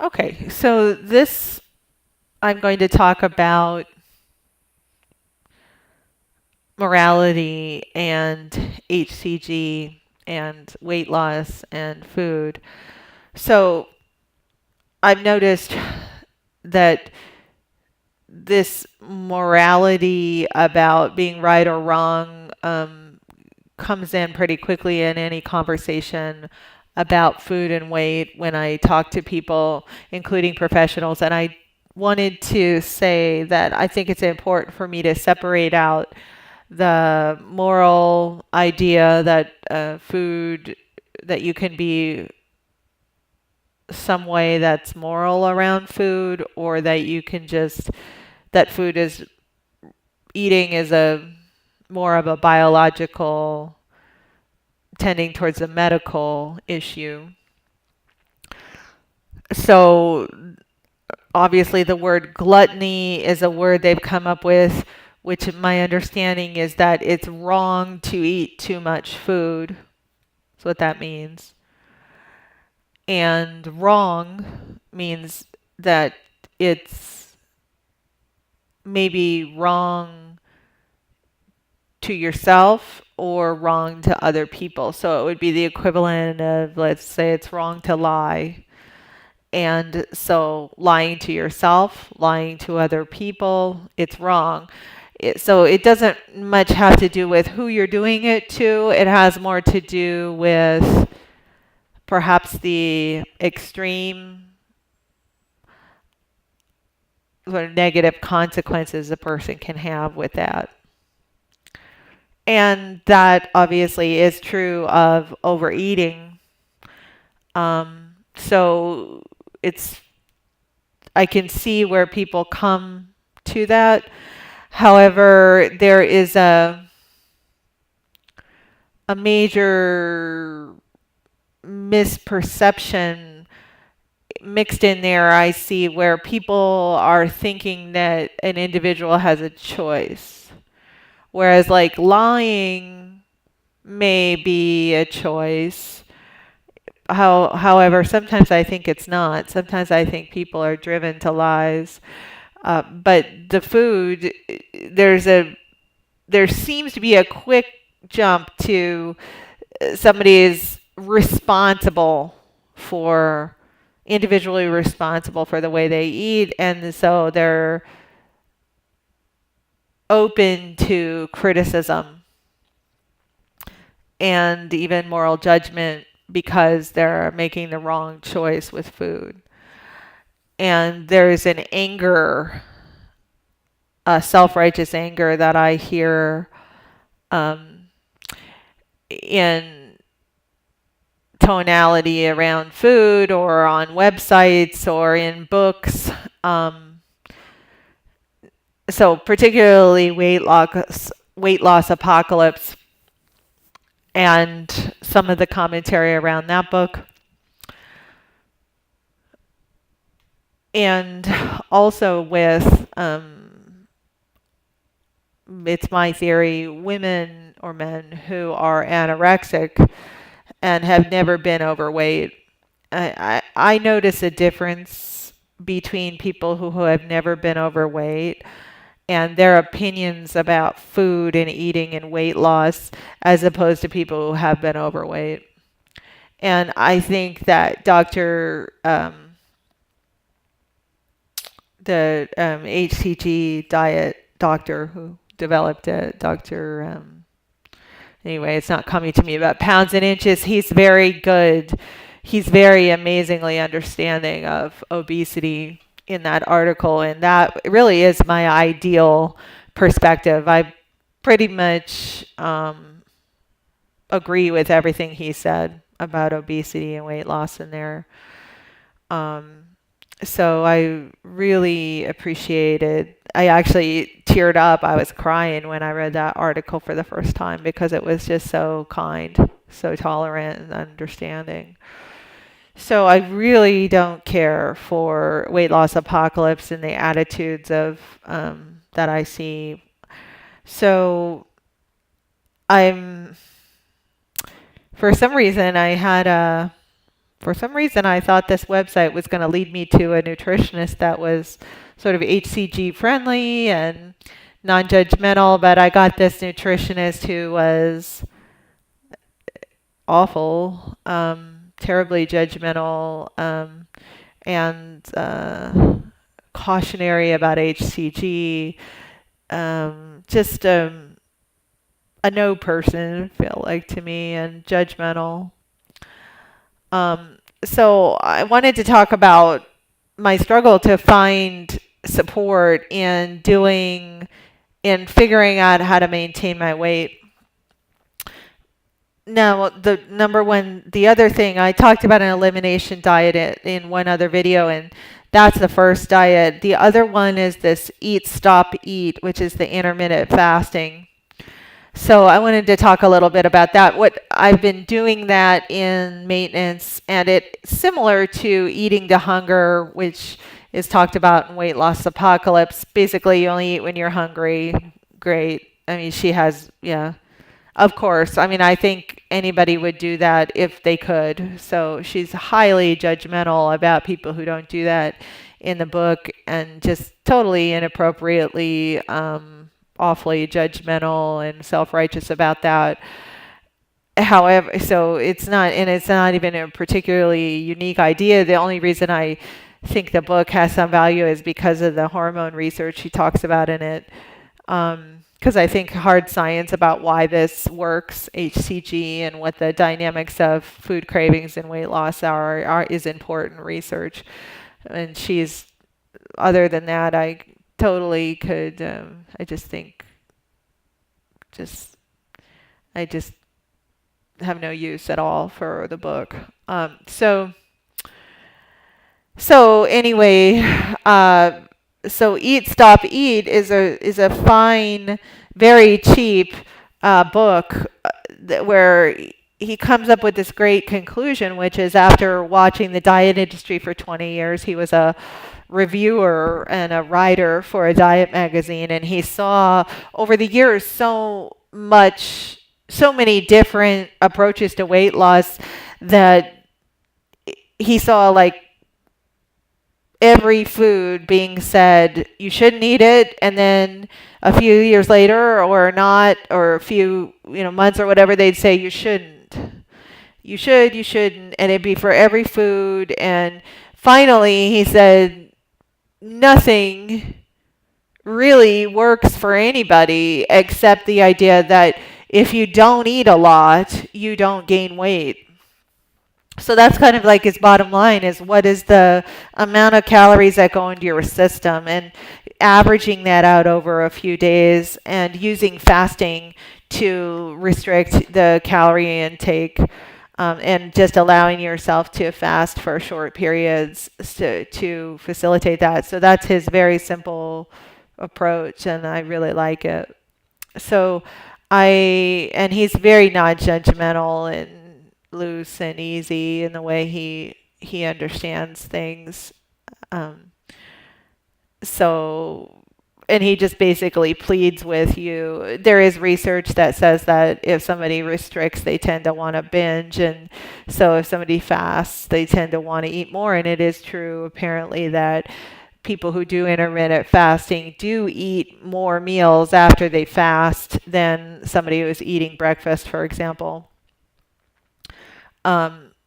Okay, so this I'm going to talk about morality and HCG and weight loss and food. So I've noticed that this morality about being right or wrong comes in pretty quickly in any conversation about food and weight when I talk to people, including professionals. And I wanted to say that I think it's important for me to separate out the moral idea that food, that you can be some way that's moral around food, or that you can just, that food is, eating is a more of a biological, tending towards a medical issue. So obviously the word gluttony is a word they've come up with, which my understanding is that it's wrong to eat too much food. That's what that means. And wrong means that it's maybe wrong to yourself or wrong to other people. So it would be the equivalent of, let's say, it's wrong to lie. And so lying to yourself, lying to other people, it's wrong. So it doesn't much have to do with who you're doing it to. It has more to do with perhaps the extreme sort of negative consequences a person can have with that. And that obviously is true of overeating. So it's, I can see where people come to that. However, there is a major misperception mixed in there, I see, where people are thinking that an individual has a choice. Whereas, like, lying may be a choice. However, sometimes I think it's not. Sometimes I think people are driven to lies. But the food, there's a there seems to be a quick jump to somebody is responsible for, individually responsible for the way they eat, and so they're open to criticism and even moral judgment because they're making the wrong choice with food. And there's an anger, a self-righteous anger that I hear um, in tonality around food or on websites or in books. So particularly weight loss apocalypse, and some of the commentary around that book. And also with, it's my theory, women or men who are anorexic and have never been overweight. I notice a difference between people who have never been overweight and their opinions about food and eating and weight loss as opposed to people who have been overweight. And I think that the HCG diet doctor who developed it, anyway, it's not coming to me about pounds and inches. He's very good. He's very amazingly understanding of obesity in that article. And that really is my ideal perspective. I pretty much agree with everything he said about obesity and weight loss in there. Um, so I really appreciated, I actually teared up. I was crying when I read that article for the first time because it was just so kind, so tolerant and understanding. So I really don't care for weight loss apocalypse and the attitudes of that I see. So I'm, for some reason, I had a for some reason, I thought this website was going to lead me to a nutritionist that was sort of HCG friendly and non-judgmental, but I got this nutritionist who was awful, terribly judgmental, and cautionary about HCG. Just a no person, felt like to me, and judgmental. So I wanted to talk about my struggle to find support in figuring out how to maintain my weight. Now, the other thing, I talked about an elimination diet in one other video, and that's the first diet. The other one is this eat, stop, eat, which is the intermittent fasting. So I wanted to talk a little bit about that. What I've been doing that in maintenance, and it's similar to eating to hunger, which is talked about in Weight Loss Apocalypse. Basically, you only eat when you're hungry. Great. I mean, she has, yeah, of course. I mean, I think anybody would do that if they could. So she's highly judgmental about people who don't do that in the book, and just totally inappropriately, awfully judgmental and self-righteous about that. However, so it's not even a particularly unique idea. The only reason I think the book has some value is because of the hormone research she talks about in it. Because I think hard science about why this works, HCG, and what the dynamics of food cravings and weight loss are is important research. And other than that, I totally could, I just think, just, I just have no use at all for the book. So anyway, so Eat, Stop, Eat is a fine, very cheap book where he comes up with this great conclusion, which is after watching the diet industry for 20 years, he was a reviewer and a writer for a diet magazine, and he saw over the years so many different approaches to weight loss that he saw like every food being said you shouldn't eat it, and then a few years later or not, or a few months or whatever, they'd say you shouldn't, you shouldn't, and it'd be for every food. And finally he said nothing really works for anybody except the idea that if you don't eat a lot, you don't gain weight. So that's kind of like his bottom line, is what is the amount of calories that go into your system, and averaging that out over a few days and using fasting to restrict the calorie intake, and just allowing yourself to fast for short periods to facilitate that. So that's his very simple approach, and I really like it. So and he's very non-judgmental and loose and easy in the way he understands things. Um, so, and he just basically pleads with you. There is research that says that if somebody restricts, they tend to want to binge, and so if somebody fasts, they tend to want to eat more. And it is true, apparently, that people who do intermittent fasting do eat more meals after they fast than somebody who is eating breakfast, for example.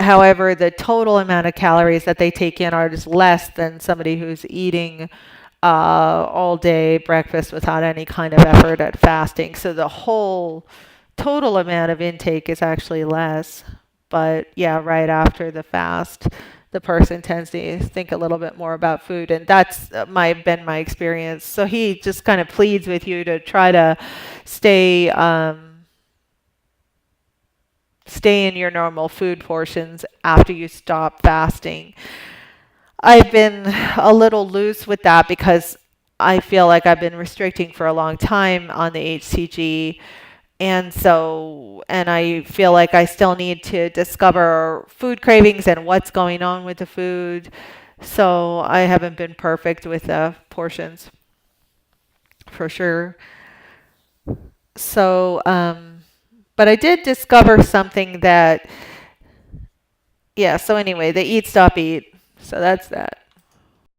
However, the total amount of calories that they take in are just less than somebody who's eating all day breakfast without any kind of effort at fasting. So the whole total amount of intake is actually less. But yeah, right after the fast, the person tends to think a little bit more about food, and that's been my experience. So he just kind of pleads with you to try to stay in your normal food portions after you stop fasting. I've been a little loose with that because I feel like I've been restricting for a long time on the HCG. And I feel like I still need to discover food cravings and what's going on with the food. So I haven't been perfect with the portions, for sure. So, but I did discover something that Yeah, so anyway, they eat, stop, eat. So that's that.